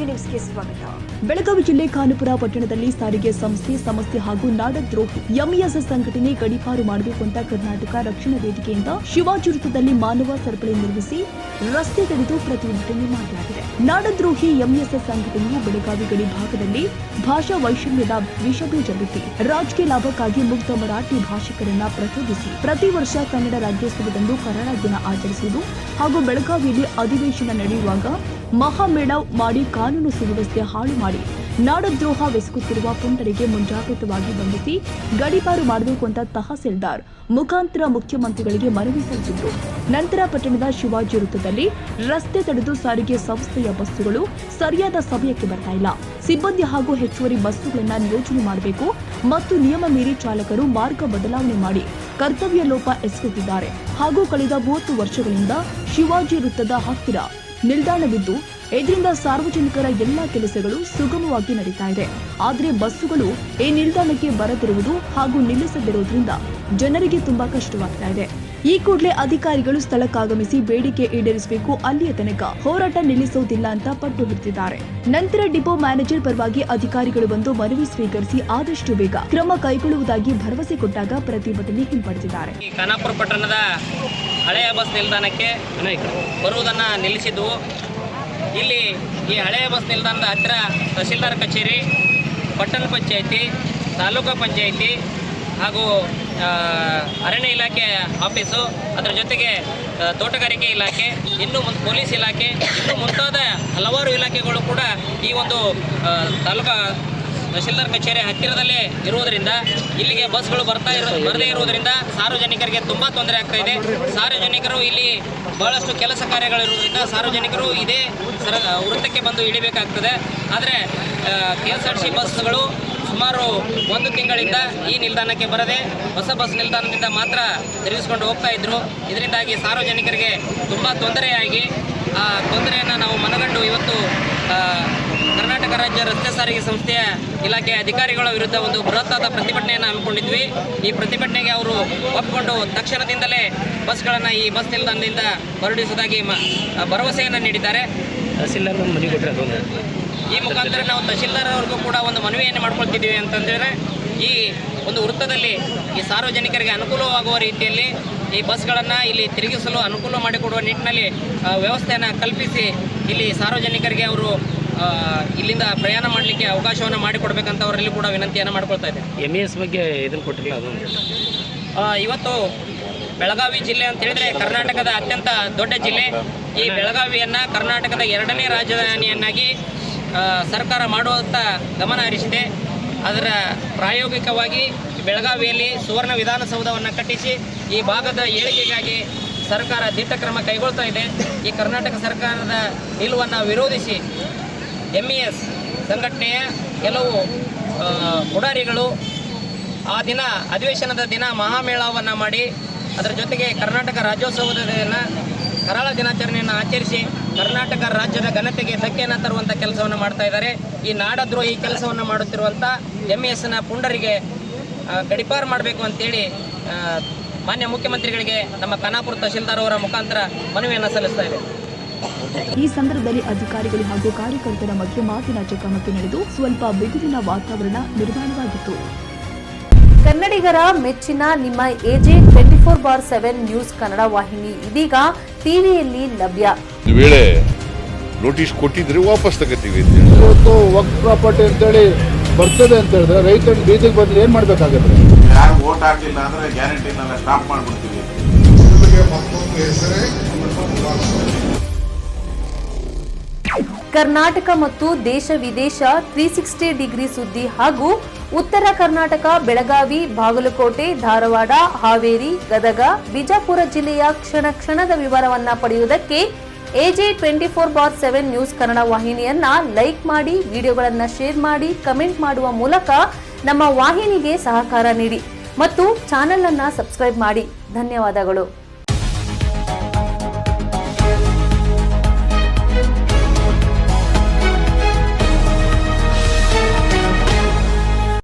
AJ ನ್ಯೂಸ್ಗೆ ಸ್ವಾಗತ. ಬೆಳಗಾವಿ ಜಿಲ್ಲೆ ಖಾನಾಪುರ ಪಟ್ಟಣದಲ್ಲಿ ಸಾರಿಗೆ ಸಂಸ್ಥೆ ಹಾಗೂ ನಾಡದ್ರೋಹಿ ಎಂಇಎಸ್ ಸಂಘಟನೆ ಗಡೀಪಾರು ಮಾಡಬೇಕು ಅಂತ ಕರ್ನಾಟಕ ರಕ್ಷಣಾ ವೇದಿಕೆಯಿಂದ ಶಿವಾಜಿ ವೃತ್ತದಲ್ಲಿ ಮಾನವ ಸರಪಳಿ ನಿರ್ಮಿಸಿ ರಸ್ತೆ ತಡೆದು ಪ್ರತಿಭಟನೆ ಮಾಡಲಾಗಿದೆ. ನಾಡದ್ರೋಹಿ ಎಂಇಎಸ್ ಸಂಘಟನೆಯು ಬೆಳಗಾವಿ ಗಡಿ ಭಾಗದಲ್ಲಿ ಭಾಷಾ ವೈಷಮ್ಯದ ವಿಷಬೀಜ ಬಿತ್ತಿ ರಾಜಕೀಯ ಲಾಭಕ್ಕಾಗಿ ಮುಗ್ಧ ಮರಾಠಿ ಭಾಷಿಕರನ್ನ ಪ್ರಚೋದಿಸಿ ಪ್ರತಿ ವರ್ಷ ಕನ್ನಡ ರಾಜ್ಯೋತ್ಸವದಂದು ಕನ್ನಡ ದಿನ ಆಚರಿಸುವುದು ಹಾಗೂ ಬೆಳಗಾವಿಯಲ್ಲಿ ಅಧಿವೇಶನ ನಡೆಯುವಾಗ ಮಹಾಮೇಳಾವ್ ಮಾಡಿ ಕಾನೂನು ಸುವ್ಯವಸ್ಥೆ ಹಾಳು ಮಾಡಿ ನಾಡದ್ರೋಹ ಬೆಸಗುತ್ತಿರುವ ಪುಂಡರಿಗೆ ಮುಂಜಾಗ್ರತವಾಗಿ ಬಂಧಿಸಿ ಗಡೀಪಾರು ಮಾಡಬೇಕು ಅಂತ ತಹಸೀಲ್ದಾರ್ ಮುಖಾಂತರ ಮುಖ್ಯಮಂತ್ರಿಗಳಿಗೆ ಮನವಿ ಸಲ್ಲಿಸಿದ್ರು. ನಂತರ ಪಟ್ಟಣದ ಶಿವಾಜಿ ವೃತ್ತದಲ್ಲಿ ರಸ್ತೆ ತಡೆದು ಸಾರಿಗೆ ಸಂಸ್ಥೆಯ ಬಸ್ಸುಗಳು ಸರಿಯಾದ ಸಮಯಕ್ಕೆ ಬರ್ತಾ ಇಲ್ಲ, ಸಿಬ್ಬಂದಿ ಹಾಗೂ ಹೆಚ್ಚುವರಿ ಬಸ್ಸುಗಳನ್ನು ನಿಯೋಜನೆ ಮಾಡಬೇಕು ಮತ್ತು ನಿಯಮ ಮೀರಿ ಚಾಲಕರು ಮಾರ್ಗ ಬದಲಾವಣೆ ಮಾಡಿ ಕರ್ತವ್ಯ ಲೋಪ ಎಸಗುತ್ತಿದ್ದಾರೆ ಹಾಗೂ ಕಳೆದ 30 ವರ್ಷಗಳಿಂದ ಶಿವಾಜಿ ವೃತ್ತದ ಹತ್ತಿರ ನಿಲ್ದಾಣವಿದ್ದು ಇದರಿಂದ ಸಾರ್ವಜನಿಕರ ಎಲ್ಲಾ ಕೆಲಸಗಳು ಸುಗಮವಾಗಿ ನಡೀತಾ ಇದೆ. ಆದರೆ ಬಸ್ಸುಗಳು ಈ ನಿಲ್ದಾಣಕ್ಕೆ ಬರದಿರುವುದು ಹಾಗೂ ನಿಲ್ಲಿಸದಿರುವುದರಿಂದ ಜನರಿಗೆ ತುಂಬಾ ಕಷ್ಟವಾಗ್ತಾ ಇದೆ. ಈ ಕೂಡಲೇ ಅಧಿಕಾರಿಗಳು ಸ್ಥಳಕ್ಕಾಗಮಿಸಿ ಬೇಡಿಕೆ ಈಡೇರಿಸಬೇಕು, ಅಲ್ಲಿಯ ತನಕ ಹೋರಾಟ ನಿಲ್ಲಿಸುವುದಿಲ್ಲ ಅಂತ ಪಟ್ಟು ಹಿಡಿದಿದ್ದಾರೆ. ನಂತರ ಡಿಪೋ ಮ್ಯಾನೇಜರ್ ಪರವಾಗಿ ಅಧಿಕಾರಿಗಳು ಬಂದು ಮನವಿ ಸ್ವೀಕರಿಸಿ ಆದಷ್ಟು ಬೇಗ ಕ್ರಮ ಕೈಗೊಳ್ಳುವುದಾಗಿ ಭರವಸೆ ಕೊಟ್ಟಾಗ ಪ್ರತಿಭಟನೆ ಹಿಂಪಡೆದಿದ್ದಾರೆ. ಖಾನಾಪುರ ಪಟ್ಟಣದ ಹಳೆಯ ಬಸ್ ನಿಲ್ದಾಣಕ್ಕೆ ಬರುವುದನ್ನು ನಿಲ್ಲಿಸಿದ್ದು, ಇಲ್ಲಿ ಈ ಹಳೆಯ ಬಸ್ ನಿಲ್ದಾಣದ ಹತ್ತಿರ ತಹಸೀಲ್ದಾರ್ ಕಚೇರಿ, ಪಟ್ಟಣ ಪಂಚಾಯಿತಿ, ತಾಲೂಕು ಪಂಚಾಯಿತಿ ಹಾಗೂ ಅರಣ್ಯ ಇಲಾಖೆ ಆಫೀಸು, ಅದರ ಜೊತೆಗೆ ತೋಟಗಾರಿಕೆ ಇಲಾಖೆ, ಇನ್ನು ಪೊಲೀಸ್ ಇಲಾಖೆ, ಇನ್ನು ಮುಂತಾದ ಹಲವಾರು ಇಲಾಖೆಗಳು ಕೂಡ ಈ ಒಂದು ತಾಲೂಕಾ ತಹಸೀಲ್ದಾರ್ ಕಚೇರಿ ಹತ್ತಿರದಲ್ಲೇ ಇರುವುದರಿಂದ ಇಲ್ಲಿಗೆ ಬಸ್ಗಳು ಬರದೇ ಇರುವುದರಿಂದ ಸಾರ್ವಜನಿಕರಿಗೆ ತುಂಬ ತೊಂದರೆ ಆಗ್ತಾ ಇದೆ. ಸಾರ್ವಜನಿಕರು ಇಲ್ಲಿ ಬಹಳಷ್ಟು ಕೆಲಸ ಕಾರ್ಯಗಳಿರುವುದರಿಂದ ಸಾರ್ವಜನಿಕರು ಇದೇ ವೃತ್ತಕ್ಕೆ ಬಂದು ಇಳಿಬೇಕಾಗ್ತದೆ. ಆದರೆ KSRTC ಬಸ್ಗಳು ಸುಮಾರು 1 ತಿಂಗಳಿಂದ ಈ ನಿಲ್ದಾಣಕ್ಕೆ ಬರದೆ ಹೊಸ ಬಸ್ ನಿಲ್ದಾಣದಿಂದ ಮಾತ್ರ ತಿರುಗಿಸ್ಕೊಂಡು ಹೋಗ್ತಾ ಇದ್ರು. ಇದರಿಂದಾಗಿ ಸಾರ್ವಜನಿಕರಿಗೆ ತುಂಬ ತೊಂದರೆಯಾಗಿ ಆ ತೊಂದರೆಯನ್ನು ನಾವು ಮನಗಂಡು ಇವತ್ತು ಕರ್ನಾಟಕ ರಾಜ್ಯ ರಸ್ತೆ ಸಾರಿಗೆ ಸಂಸ್ಥೆಯ ಇಲಾಖೆಯ ಅಧಿಕಾರಿಗಳ ವಿರುದ್ಧ ಒಂದು ಬೃಹತ್ತಾದ ಪ್ರತಿಭಟನೆಯನ್ನು ಹಮ್ಮಿಕೊಂಡಿದ್ವಿ. ಈ ಪ್ರತಿಭಟನೆಗೆ ಅವರು ಒಪ್ಪಿಕೊಂಡು ತಕ್ಷಣದಿಂದಲೇ ಬಸ್ಗಳನ್ನು ಈ ಬಸ್ ನಿಲ್ದಾಣದಿಂದ ಹೊರಡಿಸುವುದಾಗಿ ಭರವಸೆಯನ್ನು ನೀಡಿದ್ದಾರೆ. ತಹಸೀಲ್ದಾರ್ ಮನವಿ ಕೊಟ್ಟರೆ ಈ ಮುಖಾಂತರ ನಾವು ತಹಸೀಲ್ದಾರ್ ಅವ್ರಿಗೂ ಕೂಡ ಒಂದು ಮನವಿಯನ್ನು ಮಾಡ್ಕೊಳ್ತಿದ್ದೀವಿ ಅಂತಂದರೆ ಈ ಒಂದು ವೃತ್ತದಲ್ಲಿ ಈ ಸಾರ್ವಜನಿಕರಿಗೆ ಅನುಕೂಲವಾಗುವ ರೀತಿಯಲ್ಲಿ ಈ ಬಸ್ಗಳನ್ನು ಇಲ್ಲಿ ತಿರುಗಿಸಲು ಅನುಕೂಲ ಮಾಡಿಕೊಡುವ ನಿಟ್ಟಿನಲ್ಲಿ ವ್ಯವಸ್ಥೆಯನ್ನು ಕಲ್ಪಿಸಿ ಇಲ್ಲಿ ಸಾರ್ವಜನಿಕರಿಗೆ ಅವರು ಇಲ್ಲಿಂದ ಪ್ರಯಾಣ ಮಾಡಲಿಕ್ಕೆ ಅವಕಾಶವನ್ನು ಮಾಡಿಕೊಡ್ಬೇಕಂತ ಅವರಲ್ಲಿ ಕೂಡ ವಿನಂತಿಯನ್ನು ಮಾಡ್ಕೊಳ್ತಾ ಇದೆ. MES ಬಗ್ಗೆ ಇದನ್ನು ಕೊಟ್ಟಿಲ್ಲ. ಅದೊಂದು ಇವತ್ತು ಬೆಳಗಾವಿ ಜಿಲ್ಲೆ ಅಂತ ಹೇಳಿದ್ರೆ ಕರ್ನಾಟಕದ ಅತ್ಯಂತ ದೊಡ್ಡ ಜಿಲ್ಲೆ. ಈ ಬೆಳಗಾವಿಯನ್ನು ಕರ್ನಾಟಕದ 2ನೇ ರಾಜಧಾನಿಯನ್ನಾಗಿ ಸರ್ಕಾರ ಮಾಡುವಂಥ ಗಮನ ಹರಿಸಿದೆ. ಅದರ ಪ್ರಾಯೋಗಿಕವಾಗಿ ಬೆಳಗಾವಿಯಲ್ಲಿ ಸುವರ್ಣ ವಿಧಾನಸೌಧವನ್ನು ಕಟ್ಟಿಸಿ ಈ ಭಾಗದ ಏಳಿಗೆಗಾಗಿ ಸರ್ಕಾರ ದಿಟ್ಟ ಕ್ರಮ ಕೈಗೊಳ್ತಾ ಇದೆ. ಈ ಕರ್ನಾಟಕ ಸರ್ಕಾರದ ನಿಲುವನ್ನು ವಿರೋಧಿಸಿ MES ಸಂಘಟನೆಯ ಕೆಲವು ಪುಡಾರಿಗಳು ಆ ದಿನ ಅಧಿವೇಶನದ ದಿನ ಮಹಾಮೇಳವನ್ನು ಮಾಡಿ ಅದರ ಜೊತೆಗೆ ಕರ್ನಾಟಕ ರಾಜ್ಯೋತ್ಸವದ ದಿನ ಕರಾಳ ದಿನಾಚರಣೆಯನ್ನು ಆಚರಿಸಿ ಕರ್ನಾಟಕ ರಾಜ್ಯದ ಘನತೆಗೆ ಧಕ್ಕೆಯನ್ನು ತರುವಂಥ ಕೆಲಸವನ್ನು ಮಾಡ್ತಾ ಇದ್ದಾರೆ. ಈ ನಾಡದ್ರೋಹಿ ಕೆಲಸವನ್ನು ಮಾಡುತ್ತಿರುವಂಥ MESನ ಪುಂಡರಿಗೆ ಗಡೀಪಾರು ಮಾಡಬೇಕು ಅಂತೇಳಿ ಮಾನ್ಯ ಮುಖ್ಯಮಂತ್ರಿಗಳಿಗೆ ನಮ್ಮ ಖಾನಾಪುರ ತಹಸೀಲ್ದಾರ್ ಅವರ ಮುಖಾಂತರ ಮನವಿಯನ್ನು ಸಲ್ಲಿಸ್ತಾ ಇದೆ. ಈ ಸಂದರ್ಭದಲ್ಲಿ ಅಧಿಕಾರಿಗಳು ಹಾಗೂ ಕಾರ್ಯಕರ್ತರ ಮಧ್ಯೆ ಮಾತಿನ ಚಕಮಕಿ ನಡೆದು ಸ್ವಲ್ಪ ಬಿಗುವಿನ ವಾತಾವರಣ ನಿರ್ಮಾಣವಾಗಿತ್ತು. ಕನ್ನಡಿಗರ ಮೆಚ್ಚಿನ ನಿಮ್ಮ AJ 24/7 ನ್ಯೂಸ್ ಕನ್ನಡ ವಾಹಿನಿ ಇದೀಗ ಟಿವಿಯಲ್ಲಿ ಲಭ್ಯ. ವೇಳೆ ನೋಟಿಸ್ ಕೊಟ್ಟಿದ್ರೆ ವಾಪಸ್ ತಗೋತೀವಿ. ಇವತ್ತು ವಕ್ಫ್ ಪ್ರಾಪರ್ಟಿ ಅಂತೇಳಿ ಬರ್ತದೆ ಅಂತ ಹೇಳಿದ್ರೆ ರೈತರು ಬೀದಿಗೆ ಬಂದ್ರೆ ಏನ್ ಮಾಡ್ಬೇಕಾಗತ್ತೆ? ಯಾರು ವೋಟ್ ಹಾಕಲಿಲ್ಲ ಅಂದ್ರೆ ಗ್ಯಾರಂಟಿನೆಲ್ಲ ಸ್ಟಾಪ್ ಮಾಡ್ಬಿಡ್ತೀವಿ. ಕರ್ನಾಟಕ ಮತ್ತು ದೇಶ ವಿದೇಶ 360 ಡಿಗ್ರಿ ಸುದ್ದಿ ಹಾಗೂ ಉತ್ತರ ಕರ್ನಾಟಕ ಬೆಳಗಾವಿ, ಬಾಗಲಕೋಟೆ, ಧಾರವಾಡ, ಹಾವೇರಿ, ಗದಗ, ಬಿಜಾಪುರ ಜಿಲ್ಲೆಯ ಕ್ಷಣ ಕ್ಷಣದ ವಿವರವನ್ನ ಪಡೆಯುವುದಕ್ಕೆ AJ 24/7 ನ್ಯೂಸ್ ಕನ್ನಡ ವಾಹಿನಿಯನ್ನ ಲೈಕ್ ಮಾಡಿ, ವಿಡಿಯೋಗಳನ್ನ ಶೇರ್ ಮಾಡಿ, ಕಮೆಂಟ್ ಮಾಡುವ ಮೂಲಕ ನಮ್ಮ ವಾಹಿನಿಗೆ ಸಹಕಾರ ನೀಡಿ ಮತ್ತು ಚಾನೆಲ್ ಅನ್ನ ಸಬ್ಸ್ಕ್ರೈಬ್ ಮಾಡಿ. ಧನ್ಯವಾದಗಳು.